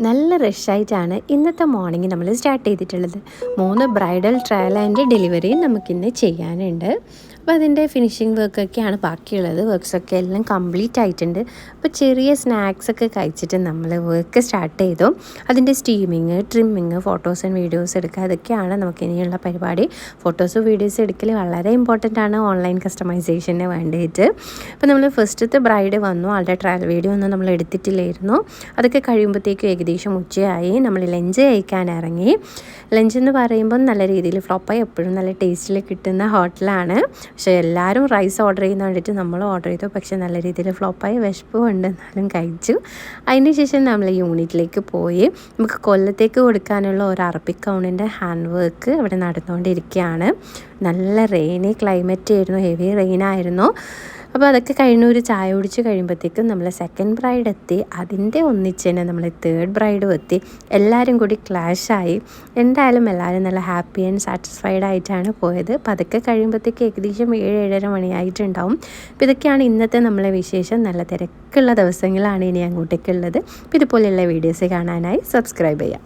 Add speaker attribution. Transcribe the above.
Speaker 1: നല്ല റഷായിട്ടാണ് ഇന്നത്തെ മോർണിംഗ് നമ്മൾ സ്റ്റാർട്ട് ചെയ്തിട്ടുള്ളത്. 3 ബ്രൈഡൽ ട്രയൽ ആൻഡ് ഡെലിവറിയും നമുക്കിന്ന് ചെയ്യാനുണ്ട്. അപ്പോൾ അതിൻ്റെ ഫിനിഷിംഗ് വർക്കൊക്കെയാണ് ബാക്കിയുള്ളത്. വർക്ക്സൊക്കെ എല്ലാം കംപ്ലീറ്റ് ആയിട്ടുണ്ട്. അപ്പോൾ ചെറിയ സ്നാക്സൊക്കെ കഴിച്ചിട്ട് നമ്മൾ വർക്ക് സ്റ്റാർട്ട് ചെയ്തു. അതിൻ്റെ steaming, trimming, photos and videos എടുക്കുക, അതൊക്കെയാണ് നമുക്ക് ഇനിയുള്ള പരിപാടി. ഫോട്ടോസ് വീഡിയോസ് എടുക്കൽ വളരെ ഇമ്പോർട്ടൻ്റ് ആണ് ഓൺലൈൻ കസ്റ്റമൈസേഷന് വേണ്ടിയിട്ട്. അപ്പോൾ നമ്മൾ ഫസ്റ്റത്തെ ബ്രൈഡ് വന്നു, ആളുടെ ട്രയൽ വീഡിയോ ഒന്നും നമ്മൾ എടുത്തിട്ടില്ലായിരുന്നു. അതൊക്കെ കഴിയുമ്പോഴത്തേക്കും ഏകദേശം ഉച്ചയായി. നമ്മൾ ലഞ്ച് കഴിക്കാൻ ഇറങ്ങി. ലഞ്ച് എന്ന് പറയുമ്പോൾ നല്ല രീതിയിൽ ഫ്ലോപ്പായി, എപ്പോഴും നല്ല ടേസ്റ്റിൽ കിട്ടുന്ന ഹോട്ടലാണ്. പക്ഷേ എല്ലാവരും റൈസ് ഓർഡർ ചെയ്യുന്ന വേണ്ടിയിട്ട് നമ്മൾ ഓർഡർ ചെയ്തു. പക്ഷേ നല്ല രീതിയിൽ ഫ്ലോപ്പായി, വിശപ്പ് കൊണ്ട് എന്നാലും കഴിച്ചു. അതിന് ശേഷം നമ്മൾ യൂണിറ്റിലേക്ക് പോയി. നമുക്ക് കൊല്ലത്തേക്ക് കൊടുക്കാനുള്ള ഒരു അറബിക് ഗൗണിൻ്റെ ഹാൻഡ് വർക്ക് ഇവിടെ നടന്നുകൊണ്ടിരിക്കുകയാണ്. നല്ല റെയിനി ക്ലൈമറ്റ് ആയിരുന്നു, ഹെവി റെയിനായിരുന്നു. അപ്പോൾ അതൊക്കെ കഴിഞ്ഞ് ഒരു ചായ കുടിച്ച് കഴിയുമ്പോഴത്തേക്കും നമ്മൾ സെക്കൻഡ് ബ്രൈഡ് എത്തി. അതിൻ്റെ ഒന്നിച്ച് തന്നെ നമ്മൾ തേർഡ് ബ്രൈഡും എത്തി. എല്ലാവരും കൂടി ക്ലാഷായി. എന്തായാലും എല്ലാവരും നല്ല ഹാപ്പി ആൻഡ് സാറ്റിസ്ഫൈഡ് ആയിട്ടാണ് പോയത്. അപ്പോൾ അതൊക്കെ കഴിയുമ്പോഴത്തേക്ക് ഏകദേശം 7-7:30 മണിയായിട്ടുണ്ടാവും. അപ്പോൾ ഇതൊക്കെയാണ് ഇന്നത്തെ നമ്മളെ വിശേഷം. നല്ല തിരക്കുള്ള ദിവസങ്ങളാണ് ഇനി അങ്ങോട്ടേക്കുള്ളത്. അപ്പോൾ ഇതുപോലെയുള്ള വീഡിയോസ് കാണാനായി സബ്സ്ക്രൈബ് ചെയ്യാം.